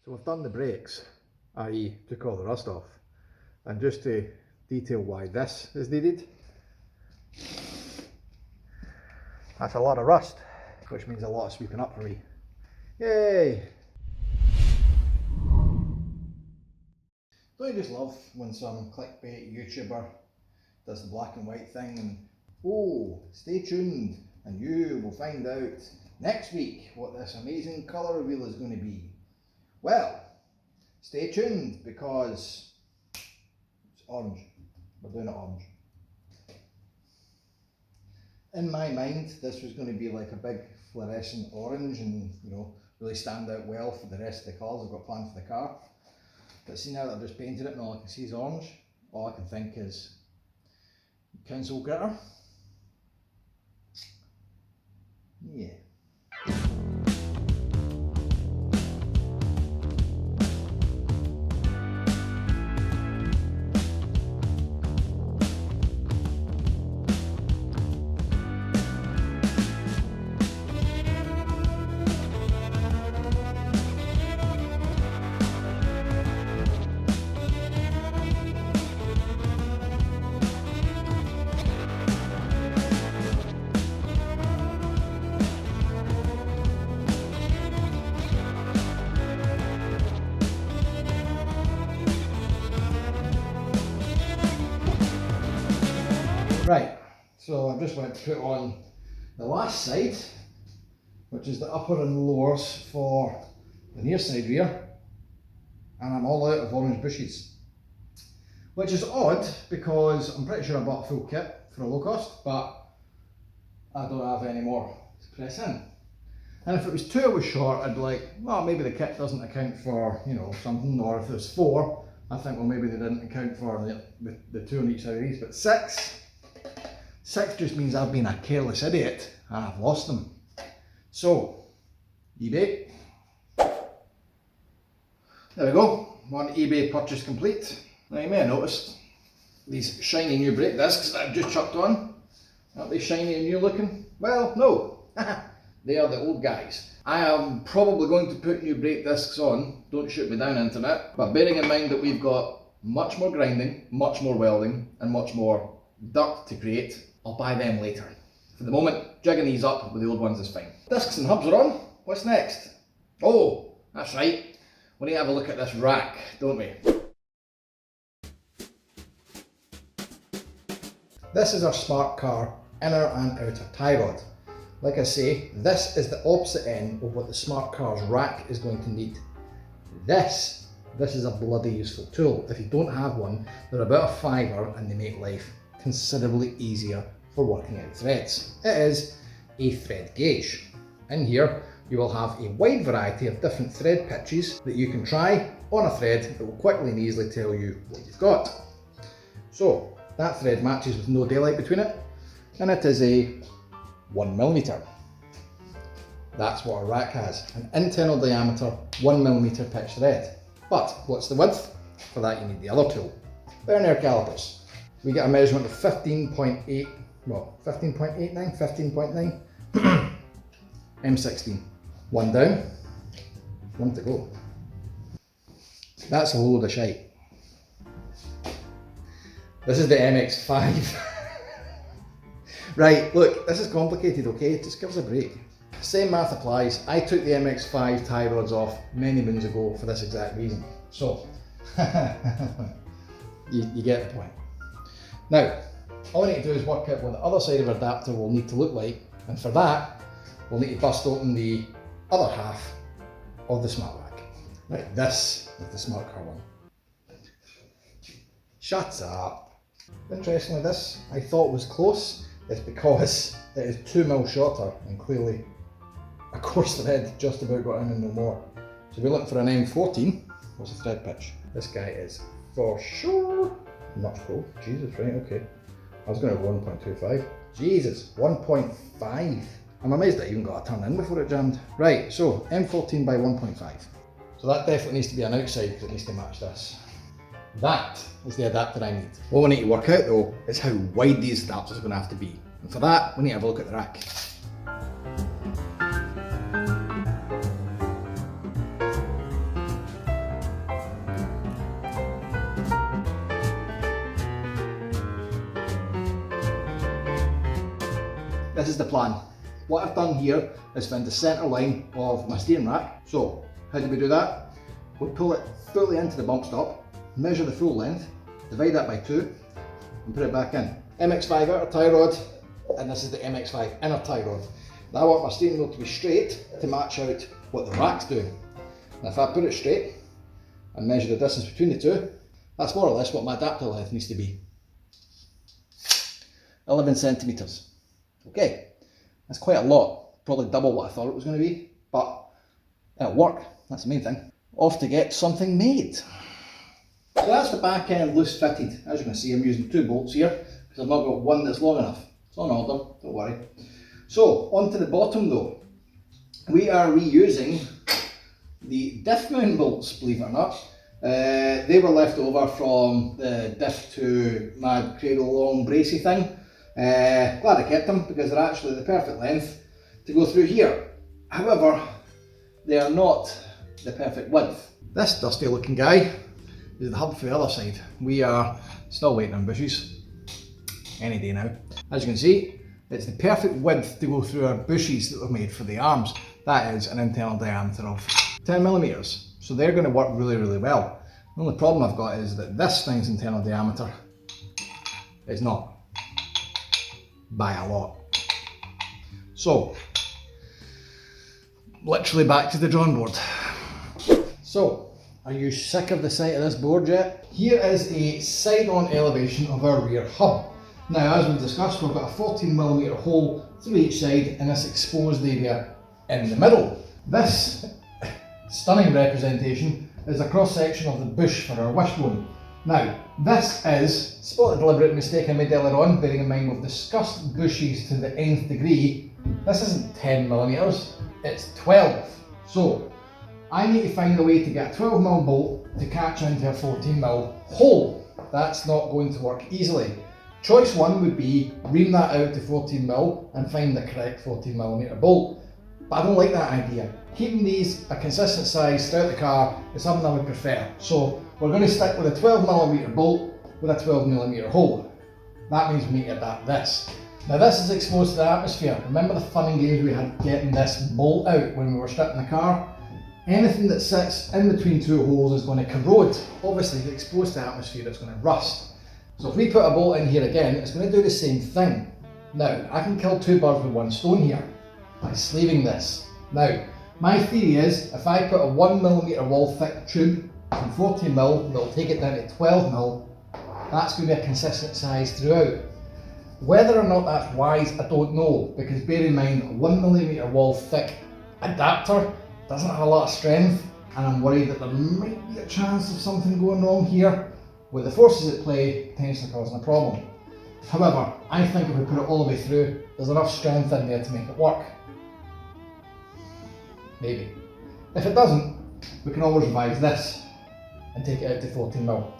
So we've done the brakes, i.e. took all the rust off. And just to detail why this is needed, that's a lot of rust, which means a lot of sweeping up for me. Yay! Don't you just love when some clickbait YouTuber does the black and white thing and, oh, stay tuned and you will find out next week what this amazing colour reveal is going to be. Well, stay tuned because it's orange. We're doing it orange. In my mind, this was going to be like a big fluorescent orange and, you know, really stand out well for the rest of the colours I've got planned for the car. But see, now that I've just painted it and all I can see is orange, all I can think is council glitter. Yeah. Right, so I've just went to put on the last side, which is the upper and lowers for the near side rear, and I'm all out of orange bushes. Which is odd because I'm pretty sure I bought a full kit for a Locost, but I don't have any more to press in. And if it was 2 I was short, I'd be like, well, maybe the kit doesn't account for, you know, something, or if there's 4, I think, well, maybe they didn't account for the 2 on each side of these, but 6 just means I've been a careless idiot and I've lost them. So, eBay. There we go, one eBay purchase complete. Now you may have noticed these shiny new brake discs that I've just chucked on. Aren't they shiny and new looking? Well, no. They are the old guys. I am probably going to put new brake discs on, don't shoot me down internet, but bearing in mind that we've got much more grinding, much more welding and much more dirt to create, I'll buy them later. For the moment, jigging these up with the old ones is fine. Discs and hubs are on. What's next? Oh, that's right. We need to have a look at this rack, don't we? This is our smart car inner and outer tie rod. Like I say, this is the opposite end of what the smart car's rack is going to need. This is a bloody useful tool. If you don't have one, they're about a £5 and they make life considerably easier for working out threads. It is a thread gauge. In here you will have a wide variety of different thread pitches that you can try on a thread that will quickly and easily tell you what you've got. So that thread matches with no daylight between it, and it is a 1mm. That's what a rack has, an internal diameter 1mm pitch thread. But what's the width? For that you need the other tool, vernier calipers. We get a measurement of 15.8, well, 15.89, 15.9, M16. One down, one to go. That's a load of shite. This is the MX5. Right, look, this is complicated, okay? Just give us a break. Same math applies. I took the MX5 tie rods off many moons ago for this exact reason. So, you get the point. Now, all we need to do is work out what the other side of our adapter will need to look like, and for that, we'll need to bust open the other half of the smart rack. Right, this is the smart car one. Shut up. Interestingly, this I thought was close. It's because it is 2mm shorter, and clearly a coarse thread just about got in and no more. So we're looking for an M14. What's the thread pitch? This guy is for sure Not full. Jesus, right, okay. I was going to have 1.25. Jesus, 1.5. I'm amazed that I even got a turn in before it jammed. Right, so M14 by 1.5. So that definitely needs to be an outside because it needs to match this. That is the adapter I need. What we need to work out though is how wide these adapters are going to have to be. And for that, we need to have a look at the rack. this is the plan. What I've done here is found the centre line of my steering rack. So, how do we do that? We pull it fully into the bump stop, measure the full length, divide that by 2, and put it back in. MX5 outer tie rod, and this is the MX5 inner tie rod. Now I want my steering wheel to be straight to match out what the rack's doing. And if I put it straight and measure the distance between the two, that's more or less what my adapter length needs to be. 11 centimetres. Okay, that's quite a lot, probably double what I thought it was going to be, but it'll work, that's the main thing. Off to get something made. So that's the back end loose fitted. As you can see, I'm using 2 bolts here because I've not got one that's long enough. It's on order, don't worry. So onto the bottom though, we are reusing the diff mount bolts, believe it or not. They were left over from the diff to my cradle long bracy thing. Glad I kept them because they're actually the perfect length to go through here. However, they are not the perfect width. This dusty looking guy is the hub for the other side. We are still waiting on bushes, any day now. As you can see, it's the perfect width to go through our bushes that we've made for the arms. That is an internal diameter of 10 millimeters. So they're going to work really, really well. The only problem I've got is that this thing's internal diameter is not, by a lot. So, literally back to the drawing board. So, are you sick of the sight of this board yet? Here is a side-on elevation of our rear hub. Now, as we've discussed, we've got a 14mm hole through each side in this exposed area in the middle. This stunning representation is a cross-section of the bush for our wishbone. Now, this is, spot the deliberate mistake I made earlier on, bearing in mind we've discussed bushes to the nth degree. This isn't 10mm, it's 12. So, I need to find a way to get a 12mm bolt to catch into a 14mm hole. That's not going to work easily. Choice 1 would be ream that out to 14mm and find the correct 14mm bolt. But I don't like that idea. Keeping these a consistent size throughout the car is something I would prefer. So we're going to stick with a 12mm bolt with a 12mm hole. That means we need to adapt this. Now this is exposed to the atmosphere. Remember the fun and games we had getting this bolt out when we were stripping the car? Anything that sits in between 2 holes is going to corrode. Obviously if it's exposed to the atmosphere it's going to rust. So if we put a bolt in here again, it's going to do the same thing. Now, I can kill 2 birds with 1 stone here by sleeving this. Now, my theory is if I put a 1mm wall thick tube from 14mm, that'll take it down to 12mm, that's going to be a consistent size throughout. Whether or not that's wise, I don't know, because bear in mind, a 1mm wall thick adapter doesn't have a lot of strength, and I'm worried that there might be a chance of something going wrong here with the forces at play potentially causing a problem. However, I think if we put it all the way through, there's enough strength in there to make it work. Maybe. If it doesn't, we can always revise this and take it out to 14mm.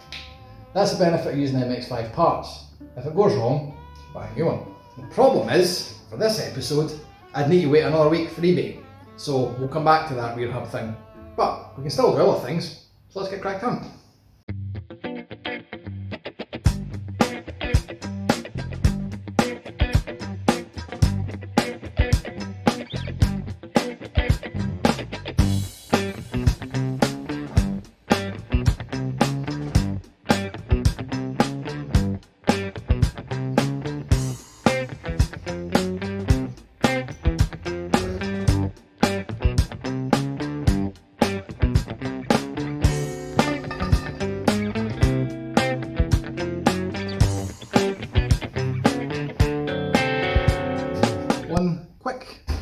That's the benefit of using MX5 parts. If it goes wrong, buy a new one. The problem is, for this episode, I'd need to wait another week for eBay. So we'll come back to that rear hub thing. But we can still do other things, so let's get cracked on.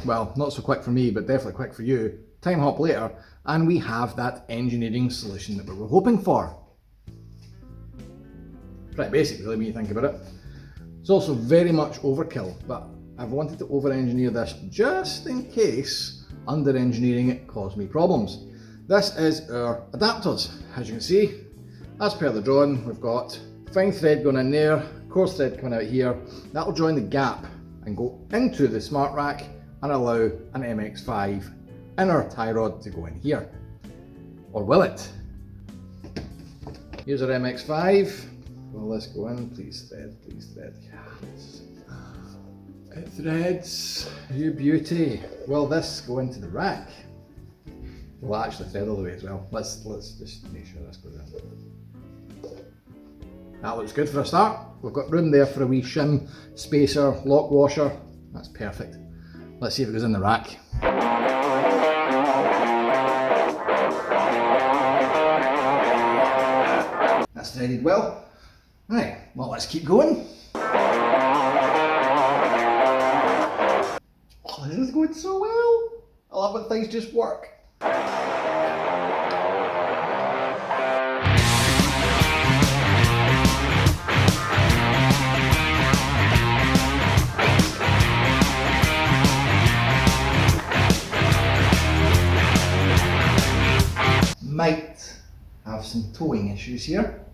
Well, not so quick for me, but definitely quick for you. Time hop later, and we have that engineering solution that we were hoping for. Pretty basic really when you think about it. It's also very much overkill, but I've wanted to over-engineer this just in case under-engineering it caused me problems. This is our adapters. As you can see, as per the drawing, we've got fine thread going in there, coarse thread coming out here. That'll join the gap and go into the smart rack and allow an MX5 inner tie rod to go in here. Or will it? Here's our MX5. Will this go in? Please thread, please thread. Yes. It threads, you beauty. Will this go into the rack? Will it actually thread all the way as well? Let's just make sure this goes in. That looks good for a start. We've got room there for a wee shim, spacer, lock washer. That's perfect. Let's see if it goes in the rack. That's threaded well. Right, well let's keep going. Oh, this is going so well. I love when things just work. Might have some towing issues here.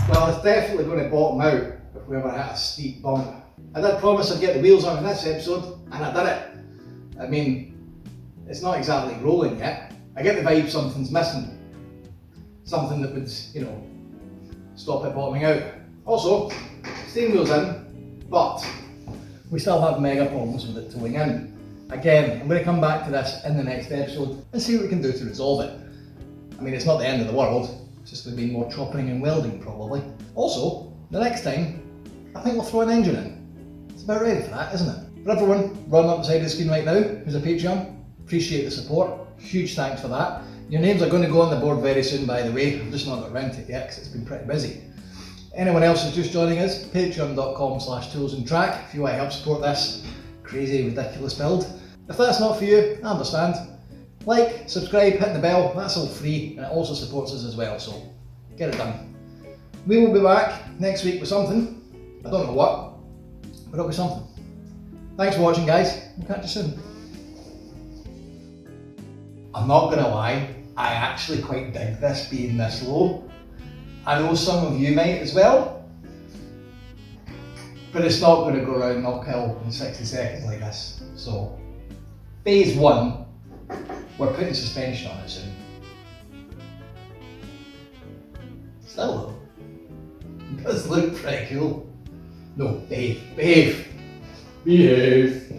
Well, it's definitely going to bottom out if we ever hit a steep bump. I did promise I'd get the wheels on in this episode, and I did it. I mean, it's not exactly rolling yet. I get the vibe something's missing. Something that would, you know, stop it bottoming out. Also, steering wheel's in, but we still have mega problems with it towing in. Again, I'm going to come back to this in the next episode and see what we can do to resolve it. I mean, it's not the end of the world. It's just going to be more chopping and welding probably. Also, the next time, I think we'll throw an engine in. It's about ready for that, isn't it? For everyone running up the side of the screen right now who's a Patreon, appreciate the support. Huge thanks for that. Your names are going to go on the board very soon, by the way. I've just not got around to it yet because it's been pretty busy. Anyone else who's just joining us, patreon.com/toolsandtrack if you want to help support this crazy, ridiculous build. If that's not for you, I understand. Like, subscribe, hit the bell, that's all free, and it also supports us as well, so get it done. We will be back next week with something. I don't know what, but it'll be something. Thanks for watching, guys. We'll catch you soon. I'm not gonna lie, I actually quite dig this being this low. I know some of you might as well, but it's not gonna go around Knockhill in 60 seconds like this. So, phase 1, we're putting suspension on it soon. Still though, it does look pretty cool. No, behave, behave, behave.